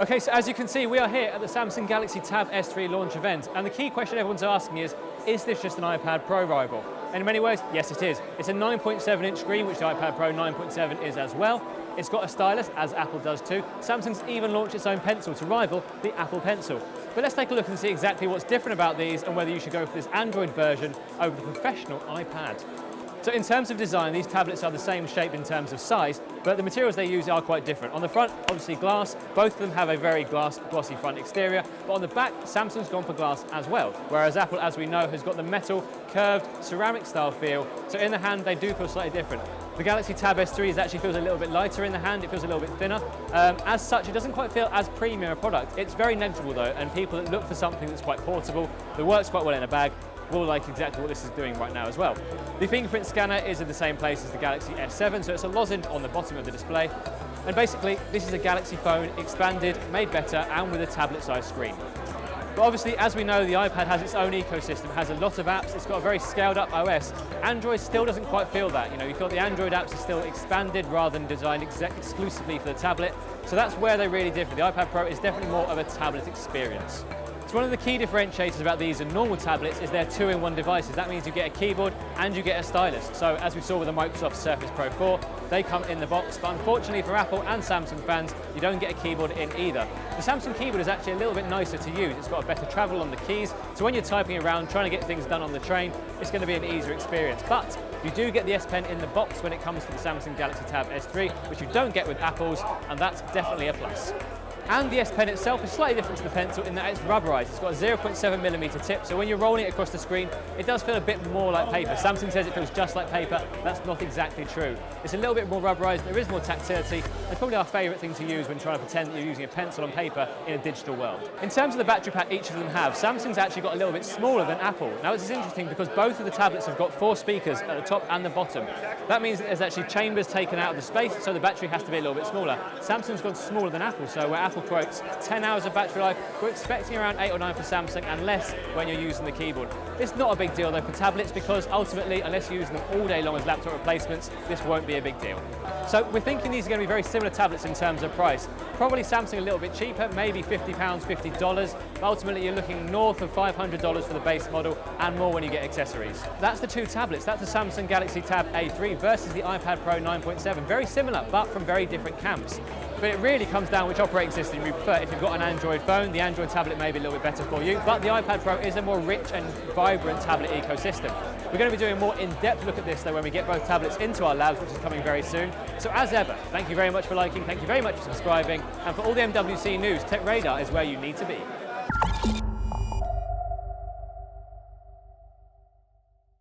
Okay, so as you can see, we are here at the Samsung Galaxy Tab S3 launch event, and the key question everyone's asking is this just an iPad Pro rival? And in many ways, yes it is. It's a 9.7-inch screen, which the iPad Pro 9.7 is as well. It's got a stylus, as Apple does too. Samsung's even launched its own pencil to rival the Apple Pencil. But let's take a look and see exactly what's different about these and whether you should go for this Android version over the professional iPad. So in terms of design, these tablets are the same shape in terms of size, but the materials they use are quite different. On the front, obviously glass. Both of them have a very glossy front exterior, but on the back, Samsung's gone for glass as well, whereas Apple, as we know, has got the metal, curved, ceramic style feel, so in the hand they do feel slightly different. The Galaxy Tab S3 actually feels a little bit lighter in the hand, it feels a little bit thinner. As such, it doesn't quite feel as premium a product. It's very negligible though, and people that look for something that's quite portable, that works quite well in a bag, will like exactly what this is doing right now as well. The fingerprint scanner is in the same place as the Galaxy S7, so it's a lozenge on the bottom of the display. And basically, this is a Galaxy phone expanded, made better, and with a tablet-sized screen. But obviously, as we know, the iPad has its own ecosystem, has a lot of apps, it's got a very scaled-up OS. Android still doesn't quite feel that. You feel the Android apps are still expanded rather than designed exclusively for the tablet. So that's where they really differ. The iPad Pro is definitely more of a tablet experience. So one of the key differentiators about these and normal tablets is they're two-in-one devices. That means you get a keyboard and you get a stylus. So as we saw with the Microsoft Surface Pro 4, they come in the box, but unfortunately for Apple and Samsung fans, you don't get a keyboard in either. The Samsung keyboard is actually a little bit nicer to use. It's got a better travel on the keys, so when you're typing around, trying to get things done on the train, it's going to be an easier experience. But you do get the S Pen in the box when it comes to the Samsung Galaxy Tab S3, which you don't get with Apple's, and that's definitely a plus. And the S Pen itself is slightly different to the pencil in that it's rubberized. It's got a 0.7mm tip, so when you're rolling it across the screen, it does feel a bit more like paper. Samsung says it feels just like paper. That's not exactly true. It's a little bit more rubberized, there is more tactility. It's probably our favorite thing to use when trying to pretend that you're using a pencil on paper in a digital world. In terms of the battery pack each of them have, Samsung's actually got a little bit smaller than Apple. Now this is interesting because both of the tablets have got 4 speakers at the top and the bottom. That means that there's actually chambers taken out of the space, so the battery has to be a little bit smaller. Samsung's gone smaller than Apple, so where Apple quotes 10 hours of battery life, we're expecting around 8 or 9 for Samsung and less when you're using the keyboard. It's not a big deal though for tablets because ultimately, unless you're using them all day long as laptop replacements, this won't be a big deal. So we're thinking these are going to be very similar tablets in terms of price. Probably Samsung a little bit cheaper, maybe £50, $50, but ultimately you're looking north of $500 for the base model and more when you get accessories. That's the two tablets. That's the Samsung Galaxy Tab A3 versus the iPad Pro 9.7. Very similar, but from very different camps. But it really comes down which operating system you prefer. If you've got an Android phone, the Android tablet may be a little bit better for you, but the iPad Pro is a more rich and vibrant tablet ecosystem. We're going to be doing a more in-depth look at this though when we get both tablets into our labs, which is coming very soon. So as ever, thank you very much for liking, thank you very much for subscribing, and for all the MWC news, Tech Radar is where you need to be.